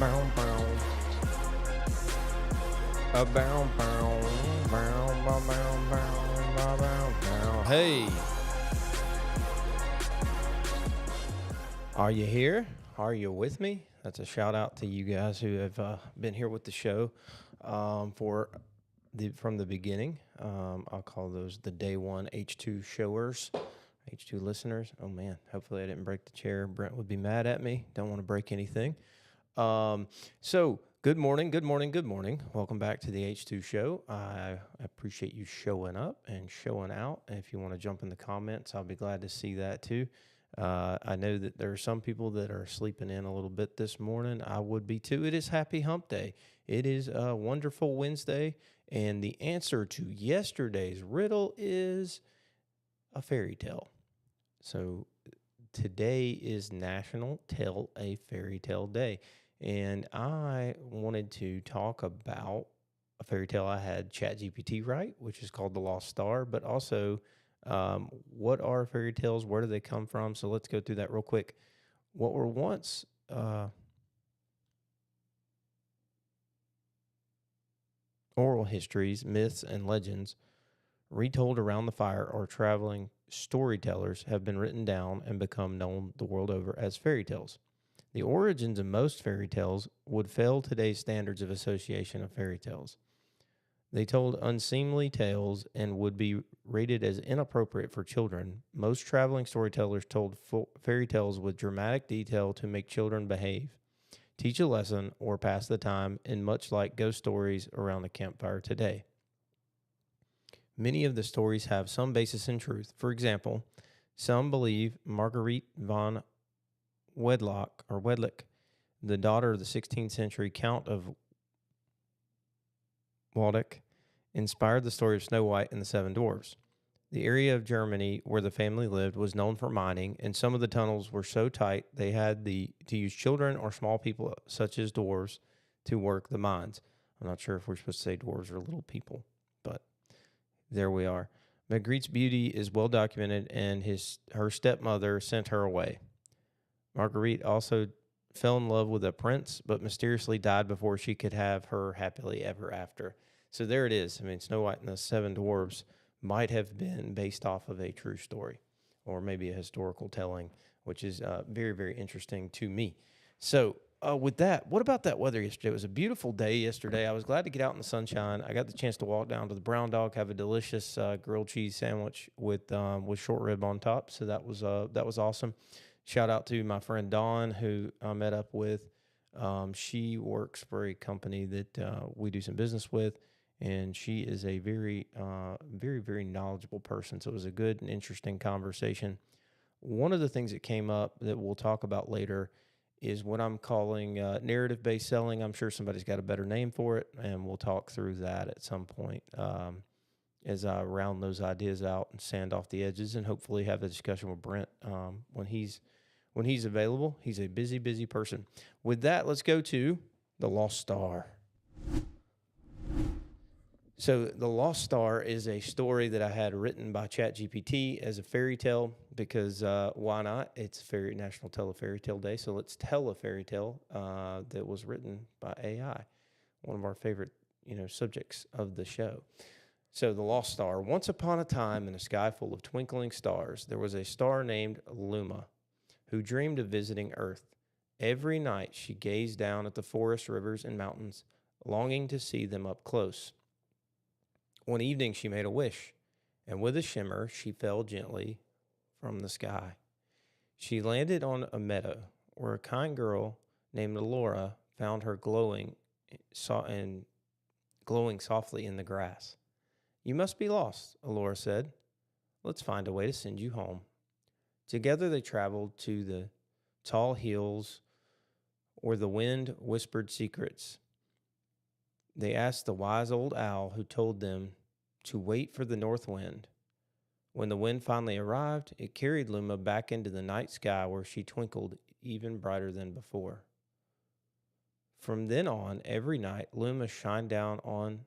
bow, bow. A bow, bow, bow, bow, bow, bow, bow, bow. Hey, are you here? Are you with me? That's a shout out to you guys who have been here with the show from the beginning. I'll call those the day one H2 showers, H2 listeners. Oh man, hopefully I didn't break the chair. Brent would be mad at me. Don't want to break anything. So good morning. Welcome back to the H2 show. I appreciate you showing up and showing out. If you want to jump in the comments, I'll be glad to see that too. I know that there are some people that are sleeping in a little bit this morning. I would be too. It is Happy Hump Day. It is a wonderful Wednesday. And the answer to yesterday's riddle is a fairy tale. So today is National Tell a Fairy Tale Day. And I wanted to talk about a fairy tale I had ChatGPT write, which is called The Lost Star, but also what are fairy tales? Where do they come from? So let's go through that real quick. What were once oral histories, myths, and legends retold around the fire or traveling storytellers have been written down and become known the world over as fairy tales. The origins of most fairy tales would fail today's standards of association of fairy tales. They told unseemly tales and would be rated as inappropriate for children. Most traveling storytellers told fairy tales with dramatic detail to make children behave, teach a lesson, or pass the time, and much like ghost stories around the campfire today. Many of the stories have some basis in truth. For example, some believe Marguerite von Wedlock, the daughter of the 16th century Count of Waldeck, inspired the story of Snow White and the Seven Dwarfs. The area of Germany where the family lived was known for mining, and some of the tunnels were so tight they had to use children or small people, such as dwarves, to work the mines. I'm not sure if we're supposed to say dwarves or little people, but there we are. Marguerite's beauty is well documented, and her stepmother sent her away. Marguerite also fell in love with a prince, but mysteriously died before she could have her happily ever after. So there it is. I mean, Snow White and the Seven Dwarfs might have been based off of a true story or maybe a historical telling, which is very, very interesting to me. So with that, what about that weather yesterday? It was a beautiful day yesterday. I was glad to get out in the sunshine. I got the chance to walk down to the Brown Dog, have a delicious grilled cheese sandwich with short rib on top. So that was awesome. Shout out to my friend Dawn, who I met up with. She works for a company that we do some business with, and she is a very, very, very knowledgeable person. So it was a good and interesting conversation. One of the things that came up that we'll talk about later is what I'm calling narrative-based selling. I'm sure somebody's got a better name for it, and we'll talk through that at some point as I round those ideas out and sand off the edges, and hopefully have a discussion with Brent when he's available. He's a busy, busy person. With that, let's go to The Lost Star. So The Lost Star is a story that I had written by ChatGPT as a fairy tale because why not? It's National Tell a Fairy Tale Day, so let's tell a fairy tale that was written by AI, one of our favorite subjects of the show. So The Lost Star. Once upon a time in a sky full of twinkling stars, there was a star named Luma who dreamed of visiting Earth. Every night she gazed down at the forests, rivers, and mountains, longing to see them up close. One evening she made a wish, and with a shimmer she fell gently from the sky. She landed on a meadow where a kind girl named Laura found her glowing softly in the grass. "You must be lost," Laura said. "Let's find a way to send you home." Together they traveled to the tall hills where the wind whispered secrets. They asked the wise old owl, who told them to wait for the north wind. When the wind finally arrived, it carried Luma back into the night sky where she twinkled even brighter than before. From then on, every night, Luma shined down on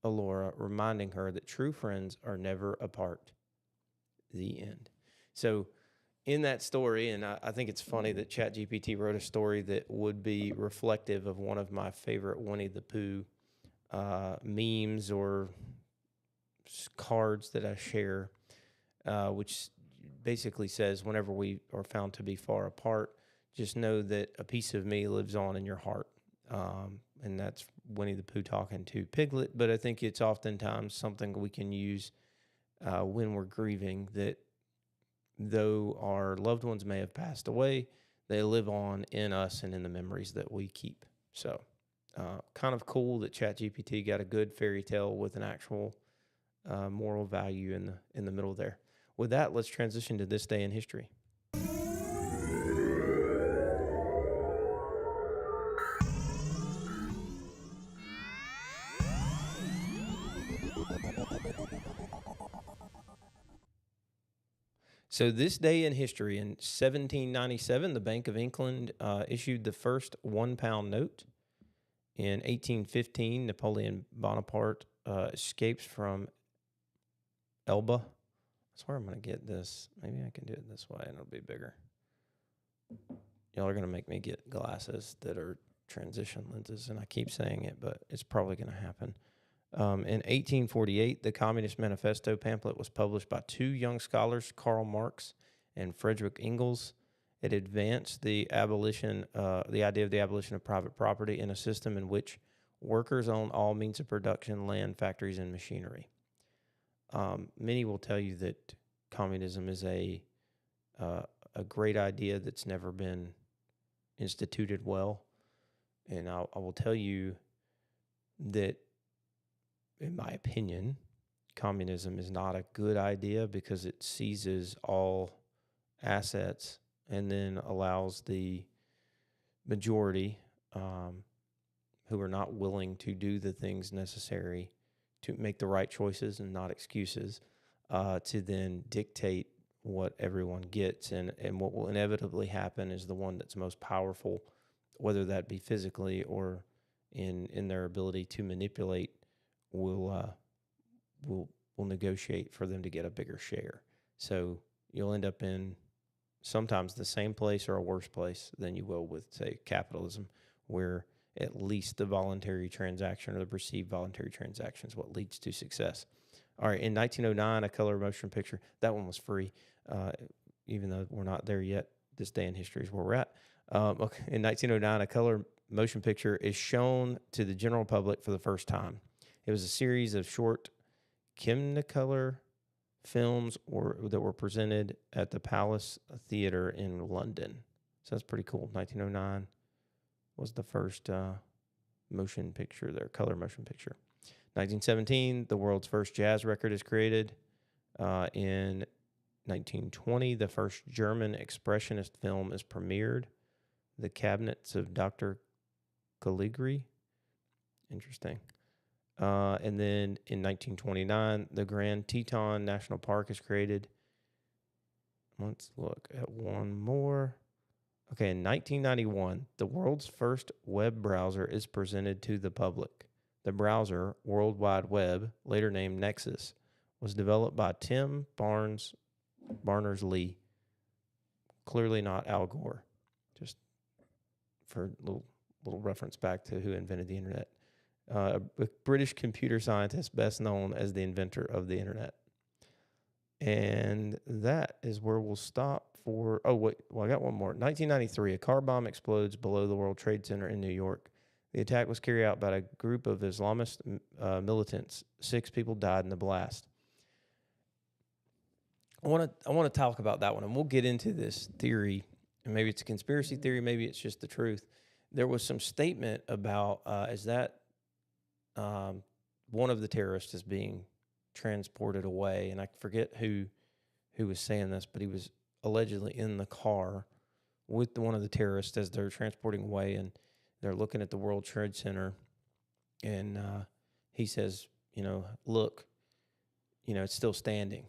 Alora, reminding her that true friends are never apart. The end. So in that story, and I think it's funny that ChatGPT wrote a story that would be reflective of one of my favorite Winnie the Pooh memes or cards that I share, which basically says, whenever we are found to be far apart, just know that a piece of me lives on in your heart. And that's Winnie the Pooh talking to Piglet, but I think it's oftentimes something we can use when we're grieving, that though our loved ones may have passed away, they live on in us and in the memories that we keep. So kind of cool that ChatGPT got a good fairy tale with an actual moral value in the middle there. With that, let's transition to this day in history. So this day in history, in 1797, the Bank of England issued the first £1 note. In 1815, Napoleon Bonaparte escapes from Elba. I swear I'm going to get this. Maybe I can do it this way and it'll be bigger. Y'all are going to make me get glasses that are transition lenses, and I keep saying it, but it's probably going to happen. In 1848, the Communist Manifesto pamphlet was published by two young scholars, Karl Marx and Friedrich Engels. It advanced the idea of the abolition of private property in a system in which workers own all means of production, land, factories, and machinery. Many will tell you that communism is a great idea that's never been instituted well, and I will tell you that, in my opinion, communism is not a good idea because it seizes all assets and then allows the majority who are not willing to do the things necessary to make the right choices and not excuses to then dictate what everyone gets. And what will inevitably happen is the one that's most powerful, whether that be physically or in their ability to manipulate, will negotiate for them to get a bigger share. So you'll end up in sometimes the same place or a worse place than you will with, say, capitalism, where at least the voluntary transaction or the perceived voluntary transaction is what leads to success. All right, in 1909, a color motion picture. That one was free, even though we're not there yet. This day in history is where we're at. In 1909, a color motion picture is shown to the general public for the first time. It was a series of short Technicolor films that were presented at the Palace Theatre in London. So that's pretty cool. 1909 was the first motion picture there, color motion picture. 1917, the world's first jazz record is created. In 1920, the first German expressionist film is premiered, The Cabinets of Dr. Caligari. Interesting. And then in 1929, the Grand Teton National Park is created. Let's look at one more. Okay, in 1991, the world's first web browser is presented to the public. The browser, World Wide Web, later named Nexus, was developed by Tim Berners-Lee. Clearly not Al Gore, just for a little reference back to who invented the internet. A British computer scientist best known as the inventor of the internet. And that is where we'll stop for... Oh, wait. Well, I got one more. 1993, a car bomb explodes below the World Trade Center in New York. The attack was carried out by a group of Islamist militants. 6 people died in the blast. I want to talk about that one, and we'll get into this theory. And maybe it's a conspiracy theory. Maybe it's just the truth. There was some statement about one of the terrorists is being transported away, and I forget who was saying this, but he was allegedly in the car with one of the terrorists as they're transporting away, and they're looking at the World Trade Center, and he says, look, it's still standing.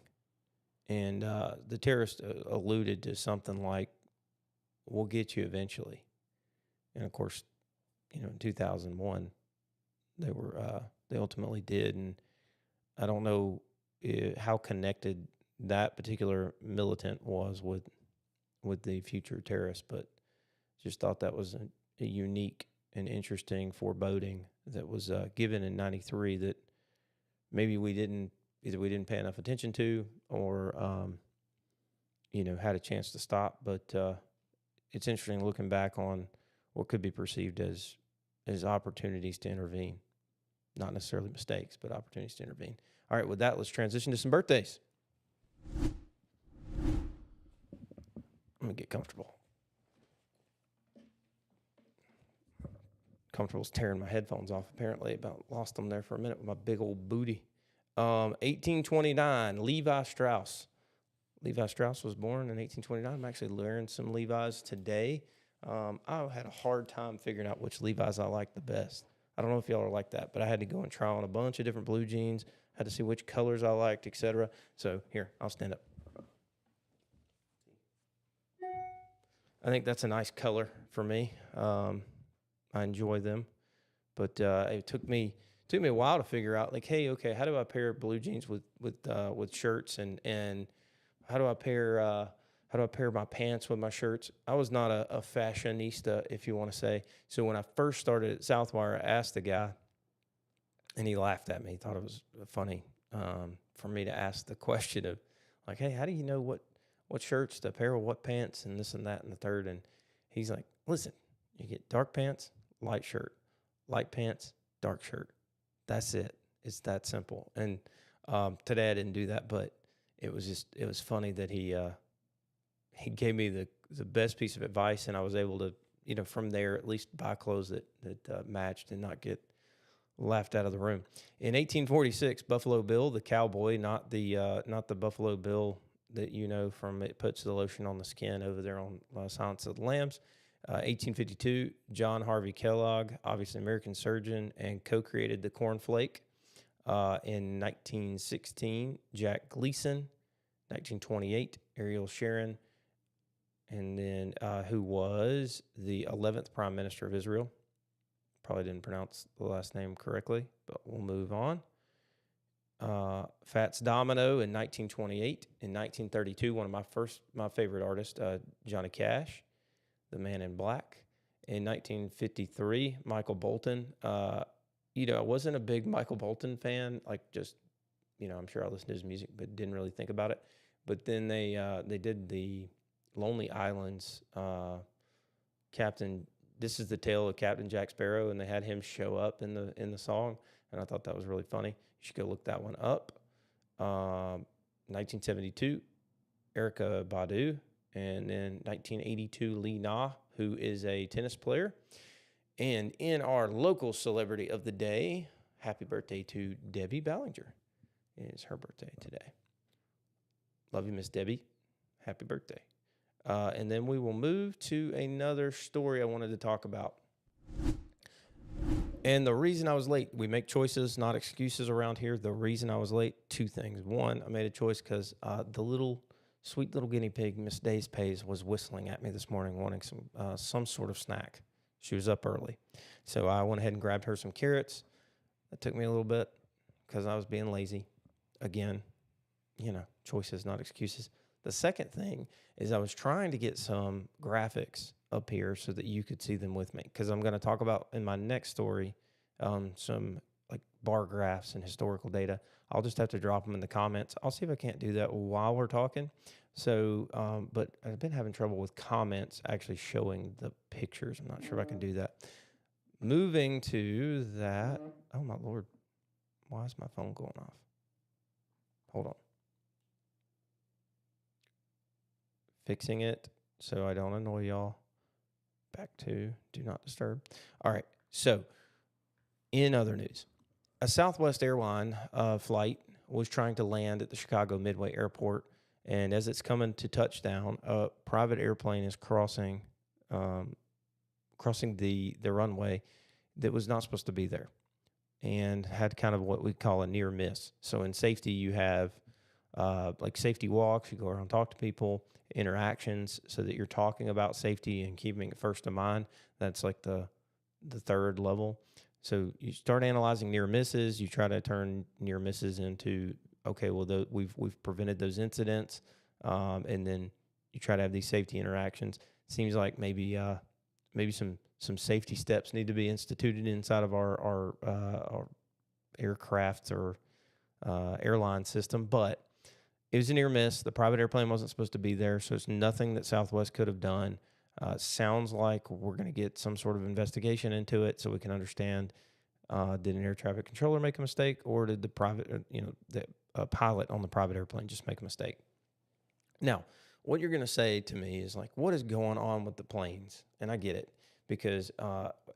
And the terrorist alluded to something like, we'll get you eventually. And of course, in 2001, they ultimately did. And I don't know how connected that particular militant was with with the future terrorists, but just thought that was a unique and interesting foreboding that was given in '93 that maybe we didn't pay enough attention to, or had a chance to stop. But it's interesting looking back on what could be perceived as opportunities to intervene, not necessarily mistakes, but opportunities to intervene. All right, with that, let's transition to some birthdays. I'm gonna get comfortable. Comfortable's tearing my headphones off, apparently. About lost them there for a minute with my big old booty. 1829, Levi Strauss. Levi Strauss was born in 1829. I'm actually learning some Levi's today. I had a hard time figuring out which Levi's I liked the best. I don't know if y'all are like that, but I had to go and try on a bunch of different blue jeans, had to see which colors I liked, etc. So here, I'll stand up. I think that's a nice color for me. I enjoy them, but it took me a while to figure out, like, hey, okay, how do I pair blue jeans with shirts, and how do I pair my pants with my shirts? I was not a fashionista, if you want to say. So when I first started at Southwire, I asked the guy, and he laughed at me. He thought it was funny for me to ask the question of, like, hey, how do you know what shirts to pair with what pants and this and that and the third? And he's like, listen, you get dark pants, light shirt, light pants, dark shirt. That's it. It's that simple. And today I didn't do that, but it was funny that he gave me the best piece of advice, and I was able to, from there at least buy clothes that matched and not get laughed out of the room. In 1846, Buffalo Bill, the cowboy, not the Buffalo Bill that you know from It Puts the Lotion on the Skin over there on Silence of the Lambs. 1852, John Harvey Kellogg, obviously American surgeon, and co-created the cornflake. In 1916, Jack Gleason. 1928, Ariel Sharon, and then who was the 11th Prime Minister of Israel. Probably didn't pronounce the last name correctly, but we'll move on. Fats Domino in 1928. In 1932, one of my favorite artists, Johnny Cash, the Man in Black. In 1953, Michael Bolton. I wasn't a big Michael Bolton fan, like just, I'm sure I listened to his music, but didn't really think about it. But then they did the Lonely Islands, This is the Tale of Captain Jack Sparrow, and they had him show up in the song, and I thought that was really funny. You should go look that one up. 1972, Erykah Badu, and then 1982, Lee Na, who is a tennis player. And in our local celebrity of the day, happy birthday to Debbie Ballinger. It is her birthday today. Love you, Miss Debbie. Happy birthday. And then we will move to another story I wanted to talk about. And the reason I was late, we make choices, not excuses around here. The reason I was late, two things. One, I made a choice because the sweet little guinea pig, Miss Days Pays, was whistling at me this morning, wanting some sort of snack. She was up early. So I went ahead and grabbed her some carrots. That took me a little bit because I was being lazy. Again, choices, not excuses. The second thing is I was trying to get some graphics up here so that you could see them with me, because I'm going to talk about in my next story some like bar graphs and historical data. I'll just have to drop them in the comments. I'll see if I can't do that while we're talking. So, but I've been having trouble with comments actually showing the pictures. I'm not sure if I can do that. Moving to that. Oh, my Lord. Why is my phone going off? Hold on. Fixing it so I don't annoy y'all. Back to do not disturb. All right. So, in other news, a Southwest airline flight was trying to land at the Chicago Midway Airport, and as it's coming to touchdown, a private airplane is crossing the runway that was not supposed to be there, and had kind of what we call a near miss. So in safety, you have like safety walks. You go around and talk to people, interactions, so that you're talking about safety and keeping it first in mind. That's like the third level. So you start analyzing near misses. You try to turn near misses into, okay, well, we've prevented those incidents, and then you try to have these safety interactions. Seems like maybe some safety steps need to be instituted inside of our aircraft or airline system. But it was a near miss. The private airplane wasn't supposed to be there, so it's nothing that Southwest could have done. Sounds like we're going to get some sort of investigation into it so we can understand, did an air traffic controller make a mistake, or did the pilot on the private airplane just make a mistake? Now, what you're going to say to me is like, what is going on with the planes? And I get it, because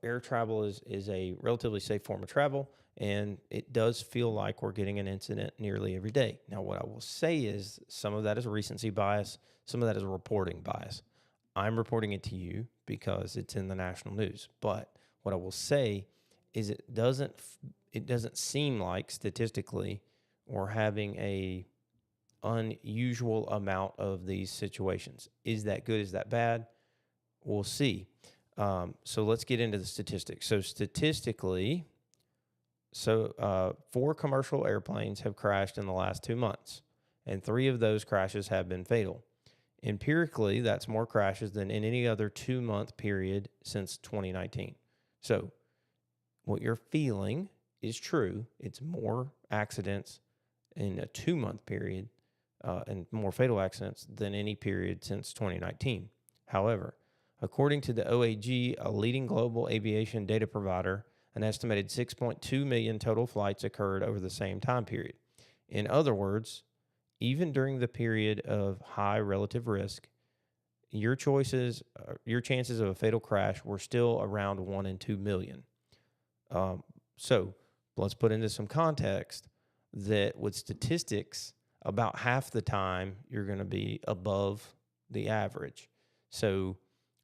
air travel is a relatively safe form of travel, and it does feel like we're getting an incident nearly every day. Now, what I will say is some of that is recency bias, some of that is reporting bias. I'm reporting it to you because it's in the national news. But what I will say is it doesn't seem like statistically we're having a unusual amount of these situations. Is that good? Is that bad? We'll see. So let's get into the statistics. So statistically, 4 commercial airplanes have crashed in the last 2 months, and 3 of those crashes have been fatal. Empirically, that's more crashes than in any other 2-month period since 2019. So what you're feeling is true. It's more accidents in a 2-month period and more fatal accidents than any period since 2019. However, according to the OAG, a leading global aviation data provider, an estimated 6.2 million total flights occurred over the same time period. In other words, even during the period of high relative risk, your chances of a fatal crash were still around 1 in 2 million. So let's put into some context that with statistics, about half the time you're going to be above the average. So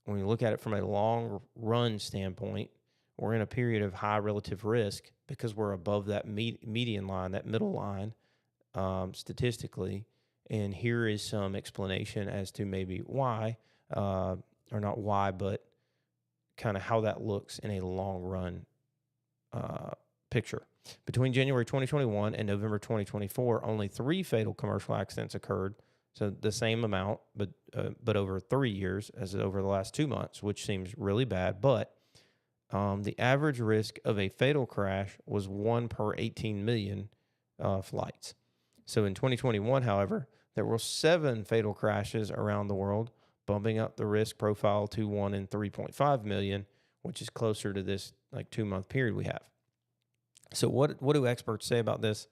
when you look at it from a long run standpoint, we're in a period of high relative risk because we're above that median line, that middle line, statistically. And here is some explanation as to maybe why, or not why, but kind of how that looks in a long run picture. Between January 2021 and November 2024, only 3 fatal commercial accidents occurred. So the same amount, but over 3 years as over the last 2 months, which seems really bad. But the average risk of a fatal crash was 1 per 18 million flights. So in 2021, however, there were 7 fatal crashes around the world, bumping up the risk profile to 1 in 3.5 million, which is closer to this like 2-month period we have. So what do experts say about this?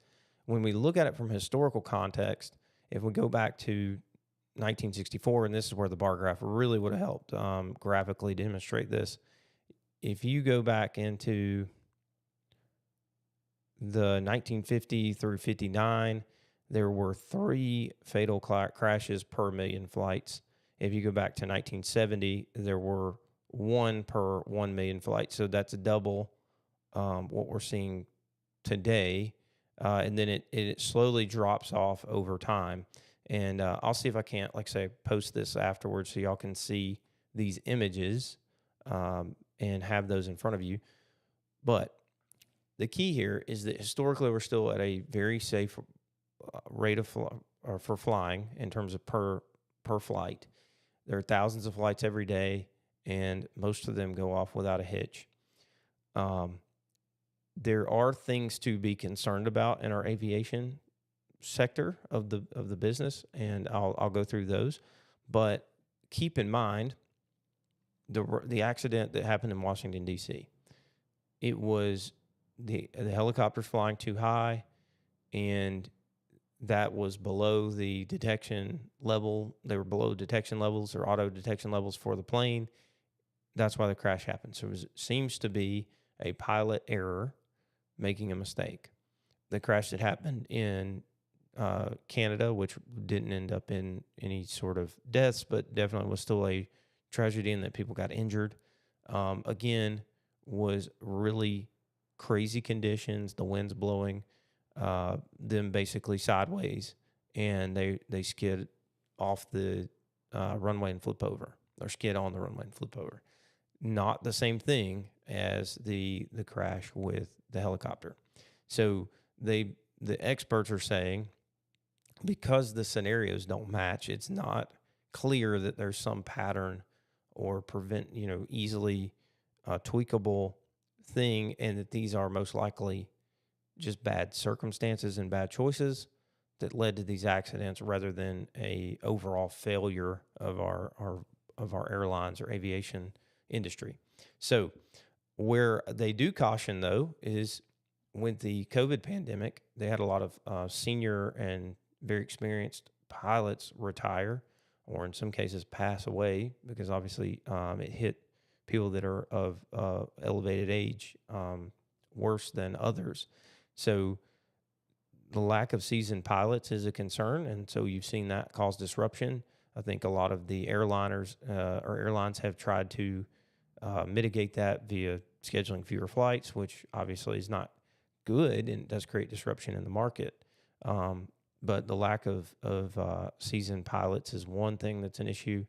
When we look at it from historical context, if we go back to 1964, and this is where the bar graph really would have helped graphically demonstrate this. If you go back into the 1950 through 59, there were 3 fatal crashes per million flights. If you go back to 1970, there were 1 per 1 million flights. So that's double what we're seeing today. And then it slowly drops off over time. And I'll see if I can't, like say, post this afterwards so y'all can see these images and have those in front of you. But the key here is that historically we're still at a very safe rate of for flying in terms of per flight. There are thousands of flights every day, and most of them go off without a hitch. There are things to be concerned about in our aviation sector of the business, and I'll go through those. But keep in mind the accident that happened in Washington, D.C. It was the helicopters flying too high, and that was below the detection level. They were below detection levels or auto detection levels for the plane. That's why the crash happened. So it seems to be a pilot error making a mistake. The crash that happened in Canada, which didn't end up in any sort of deaths, but definitely was still a tragedy in that people got injured. Again, was really crazy conditions, the wind's blowing them basically sideways, and they skid off the runway and flip over, or skid on the runway and flip over. Not the same thing as the crash with the helicopter. So the experts are saying, because the scenarios don't match, it's not clear that there's some pattern or easily tweakable thing, and that these are most likely just bad circumstances and bad choices that led to these accidents rather than a overall failure of our airlines or aviation industry. So where they do caution, though, is with the COVID pandemic, they had a lot of senior and very experienced pilots retire, or in some cases pass away, because obviously it hit people that are of elevated age worse than others. So the lack of seasoned pilots is a concern, and so you've seen that cause disruption. I think a lot of the airliners or airlines have tried to mitigate that via scheduling fewer flights, which obviously is not good and does create disruption in the market. But the lack of seasoned pilots is one thing that's an issue.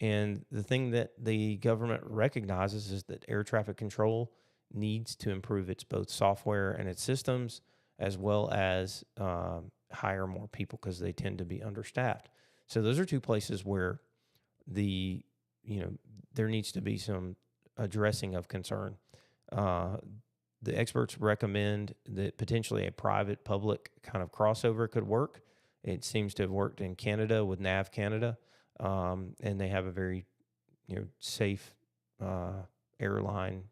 And the thing that the government recognizes is that air traffic control needs to improve its both software and its systems, as well as hire more people because they tend to be understaffed. So those are two places where there needs to be some addressing of concern. The experts recommend that potentially a private-public kind of crossover could work. It seems to have worked in Canada with NAV Canada, and they have a very safe airline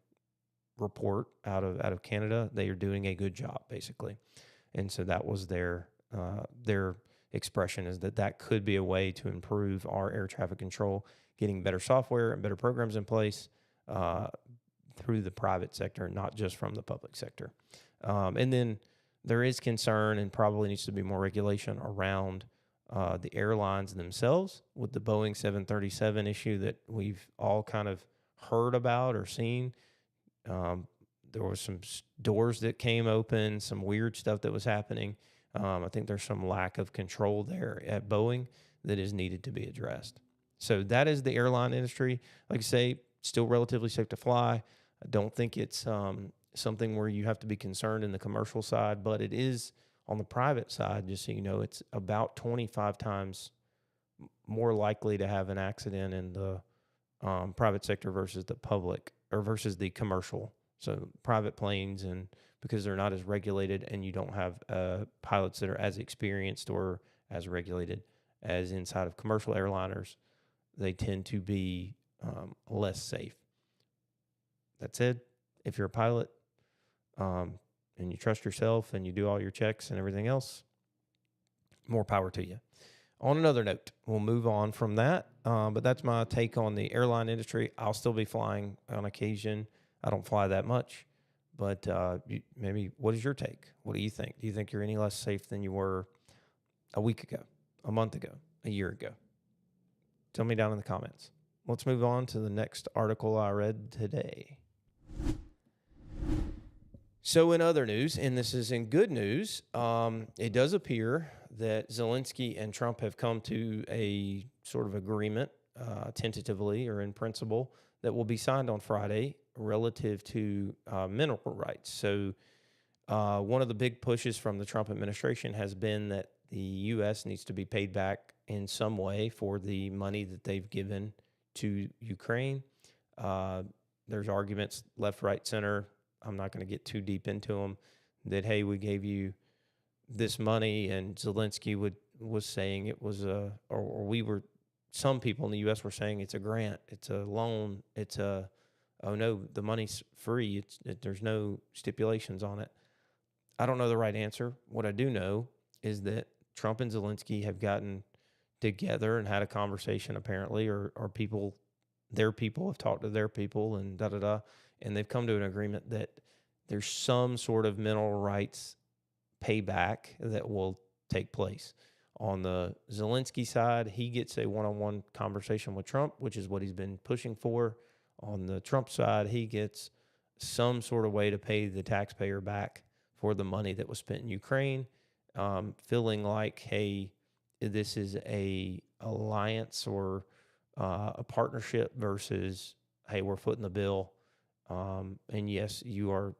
report out of Canada. They are doing a good job, basically, and so that was their expression, is that could be a way to improve our air traffic control, getting better software and better programs in place through the private sector, not just from the public sector. And then there is concern, and probably needs to be more regulation around the airlines themselves with the Boeing 737 issue that we've all kind of heard about or seen. There were some doors that came open, some weird stuff that was happening. I think there's some lack of control there at Boeing that is needed to be addressed. So that is the airline industry. Like I say, still relatively safe to fly. I don't think it's something where you have to be concerned in the commercial side, but it is on the private side. Just so you know, it's about 25 times more likely to have an accident in the private sector versus the public, or versus the commercial. So private planes, and because they're not as regulated, and you don't have pilots that are as experienced or as regulated as inside of commercial airliners, they tend to be less safe. That said, if you're a pilot and you trust yourself and you do all your checks and everything else, more power to you. On another note, we'll move on from that, but that's my take on the airline industry. I'll still be flying on occasion. I don't fly that much, but maybe what is your take? What do you think? Do you think you're any less safe than you were a week ago, a month ago, a year ago? Tell me down in the comments. Let's move on to the next article I read today. So in other news, and this is in good news, it does appear that Zelensky and Trump have come to a sort of agreement, tentatively or in principle, that will be signed on Friday relative to mineral rights. So one of the big pushes from the Trump administration has been that the U.S. needs to be paid back in some way for the money that they've given to Ukraine. There's arguments left, right, center. I'm not going to get too deep into them, that, hey, we gave you this money, and Zelensky was saying it was some people in the U.S. were saying it's a grant, it's a loan, oh no, the money's free, there's no stipulations on it. I don't know the right answer. What I do know is that Trump and Zelensky have gotten together and had a conversation, apparently, or their people have talked to their people, and and they've come to an agreement that there's some sort of mineral rights payback that will take place. On the Zelensky side, he gets a one-on-one conversation with Trump, which is what he's been pushing for. On the Trump side, he gets some sort of way to pay the taxpayer back for the money that was spent in Ukraine, feeling like, hey, this is a alliance or a partnership versus, hey, we're footing the bill. And yes, you are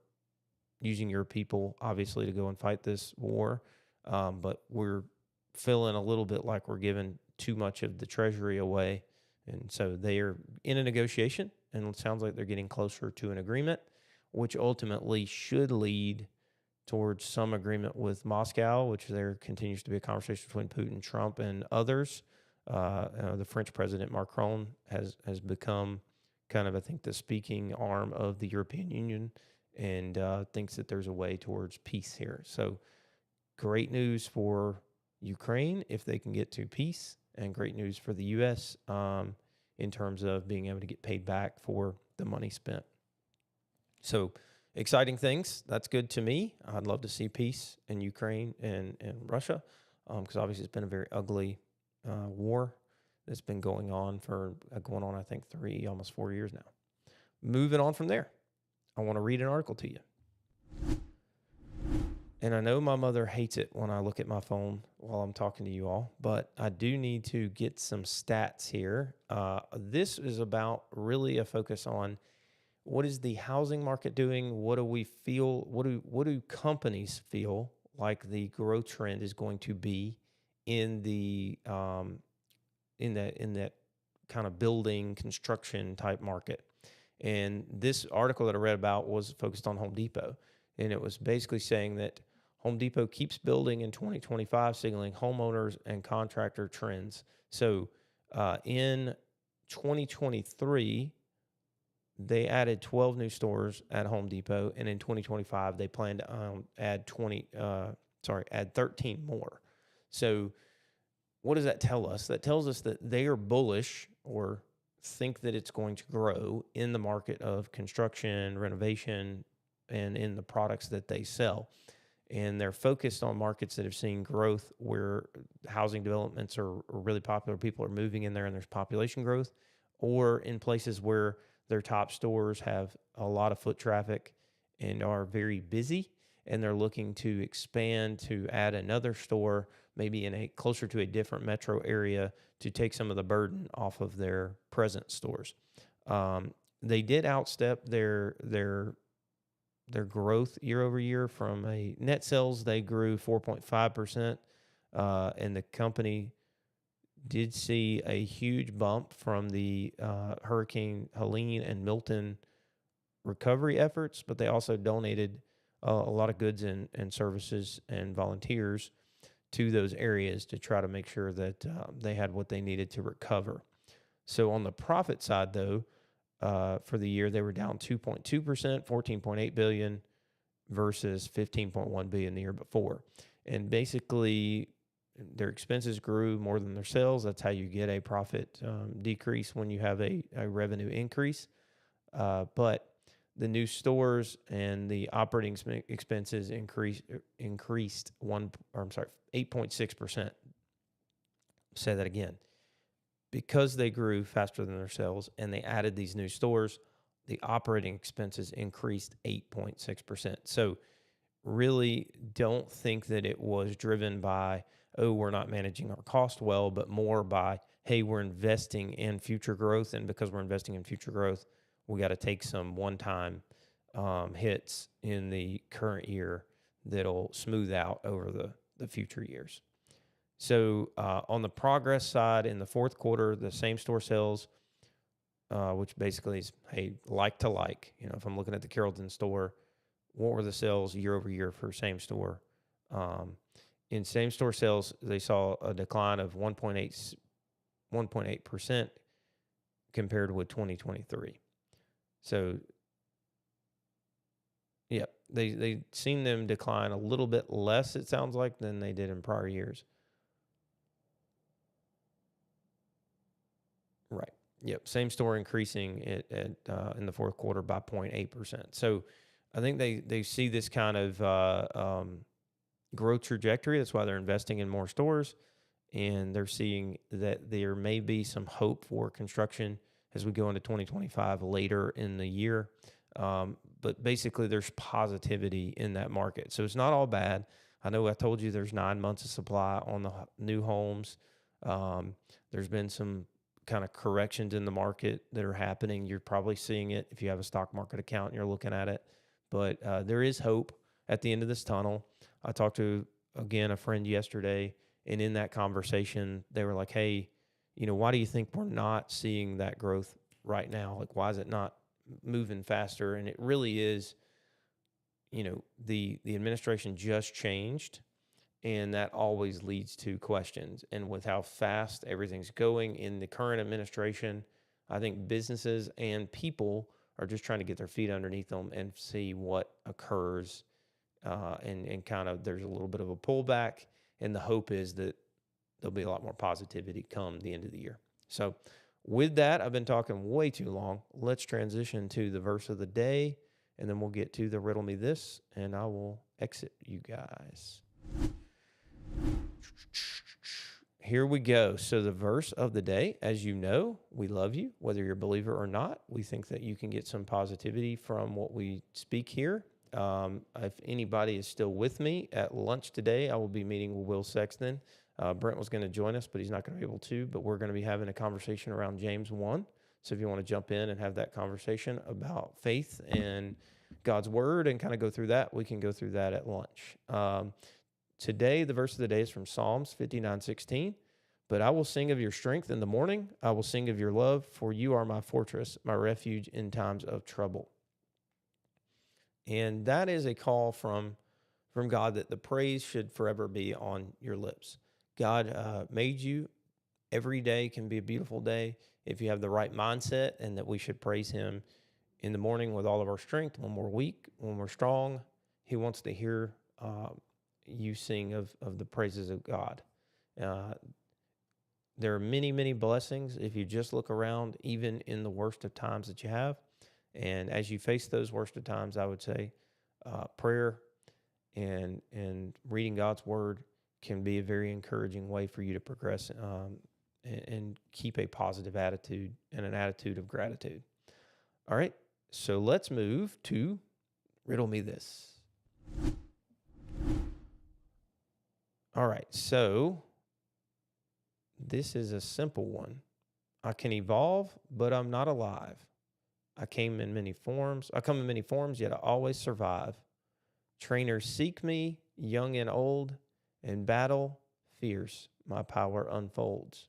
using your people, obviously, to go and fight this war, but we're feeling a little bit like we're giving too much of the treasury away. And so they are in a negotiation, and it sounds like they're getting closer to an agreement, which ultimately should lead towards some agreement with Moscow, which there continues to be a conversation between Putin, Trump, and others. The French president Macron has become kind of, I think, the speaking arm of the European Union, and thinks that there's a way towards peace here. So great news for Ukraine if they can get to peace, and great news for the U.S. In terms of being able to get paid back for the money spent. So exciting things. That's good to me. I'd love to see peace in Ukraine and Russia, because obviously it's been a very ugly war that's been going on, I think, almost 4 years now. Moving on from there, I want to read an article to you. And I know my mother hates it when I look at my phone while I'm talking to you all, but I do need to get some stats here. This is about really a focus on what is the housing market doing? What do we feel? What do companies feel like the growth trend is going to be in that kind of building construction type market? And this article that I read about was focused on Home Depot, and it was basically saying that Home Depot keeps building in 2025, signaling homeowners and contractor trends. So in 2023, they added 12 new stores at Home Depot, and in 2025, they plan to add 13 more. So what does that tell us? That tells us that they are bullish, or think that it's going to grow in the market of construction, renovation, and in the products that they sell. And they're focused on markets that have seen growth, where housing developments are really popular. People are moving in there and there's population growth, or in places where their top stores have a lot of foot traffic and are very busy, and they're looking to expand to add another store, maybe closer to a different metro area, to take some of the burden off of their present stores. They did outstep their growth year over year. From a net sales, they grew 4.5%, and the company did see a huge bump from the Hurricane Helene and Milton recovery efforts, but they also donated a lot of goods and services and volunteers to those areas to try to make sure that they had what they needed to recover. So on the profit side, though, for the year, they were down 2.2%, $14.8 billion versus $15.1 billion the year before. And basically, their expenses grew more than their sales. That's how you get a profit decrease when you have a revenue increase. But the new stores and the operating expenses increased 8.6%. Say that again. Because they grew faster than their sales and they added these new stores, the operating expenses increased 8.6%. So really don't think that it was driven by, oh, we're not managing our cost well, but more by, hey, we're investing in future growth. And because we're investing in future growth, we got to take some one-time hits in the current year that'll smooth out over the future years. So on the progress side, in the fourth quarter, the same-store sales, which basically is, hey, like to like. If I'm looking at the Carrollton store, what were the sales year over year for same-store? In same-store sales, they saw a decline of 1.8% compared with 2023. So, yeah, they seen them decline a little bit less, it sounds like, than they did in prior years. Right. Yep. Same store increasing in the fourth quarter by 0.8%. So I think they see this kind of growth trajectory. That's why they're investing in more stores, and they're seeing that there may be some hope for construction as we go into 2025 later in the year. But basically, there's positivity in that market. So it's not all bad. I know I told you there's 9 months of supply on the new homes. There's been some kind of corrections in the market that are happening. You're probably seeing it if you have a stock market account and you're looking at it. But there is hope at the end of this tunnel. I talked to, again, a friend yesterday, And in that conversation, they were like, hey, why do you think we're not seeing that growth right now? Like, why is it not moving faster? And it really is, the administration just changed, and that always leads to questions. And with how fast everything's going in the current administration, I think businesses and people are just trying to get their feet underneath them and see what occurs. And kind of there's a little bit of a pullback, and the hope is that there'll be a lot more positivity come the end of the year. So with that, I've been talking way too long. Let's transition to the verse of the day, and then we'll get to the riddle me this, and I will exit you guys. Here we go. So the verse of the day, as you know, we love you, whether you're a believer or not. We think that you can get some positivity from what we speak here. If anybody is still with me at lunch today, I will be meeting with Will Sexton. Brent was going to join us, but he's not going to be able to. But we're going to be having a conversation around James 1. So if you want to jump in and have that conversation about faith and God's word and kind of go through that, we can go through that at lunch. Today, the verse of the day is from Psalms 59:16. But I will sing of your strength in the morning. I will sing of your love, for you are my fortress, my refuge in times of trouble. And that is a call from God that the praise should forever be on your lips. God made you. Every day can be a beautiful day if you have the right mindset, and that we should praise him in the morning with all of our strength. When we're weak, when we're strong, he wants to hear you sing of the praises of God. There are many, many blessings if you just look around, even in the worst of times that you have. And as you face those worst of times, I would say prayer and reading God's word can be a very encouraging way for you to progress and keep a positive attitude and an attitude of gratitude. All right, so let's move to riddle me this. All right, so this is a simple one. I can evolve, but I'm not alive. I come in many forms, yet I always survive. Trainers seek me, young and old. In battle, fierce, my power unfolds.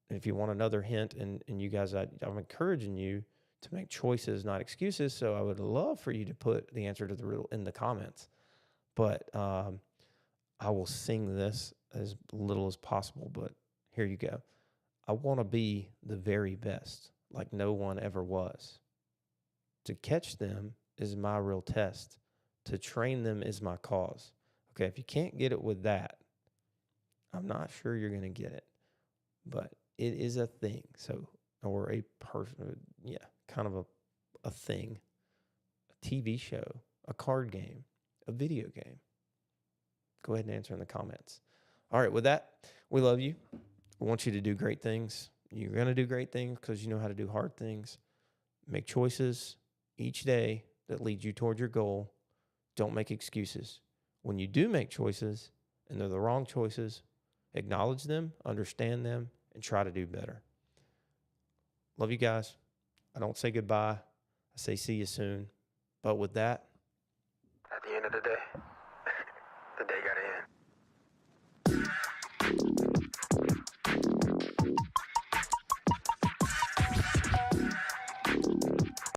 And if you want another hint, and you guys, I'm encouraging you to make choices, not excuses. So I would love for you to put the answer to the riddle in the comments. But I will sing this as little as possible, but here you go. I want to be the very best, like no one ever was. To catch them is my real test. To train them is my cause. Okay, if you can't get it with that, I'm not sure you're going to get it. But it is a thing. So, or a person, kind of a thing, a TV show, a card game, a video game. Go ahead and answer in the comments. All right, with that, we love you. We want you to do great things. You're going to do great things because you know how to do hard things. Make choices each day that lead you toward your goal. Don't make excuses. When you do make choices and they're the wrong choices, acknowledge them, understand them, and try to do better. Love you guys. I don't say goodbye. I say see you soon. But with that, at the end of the day, the day got to end.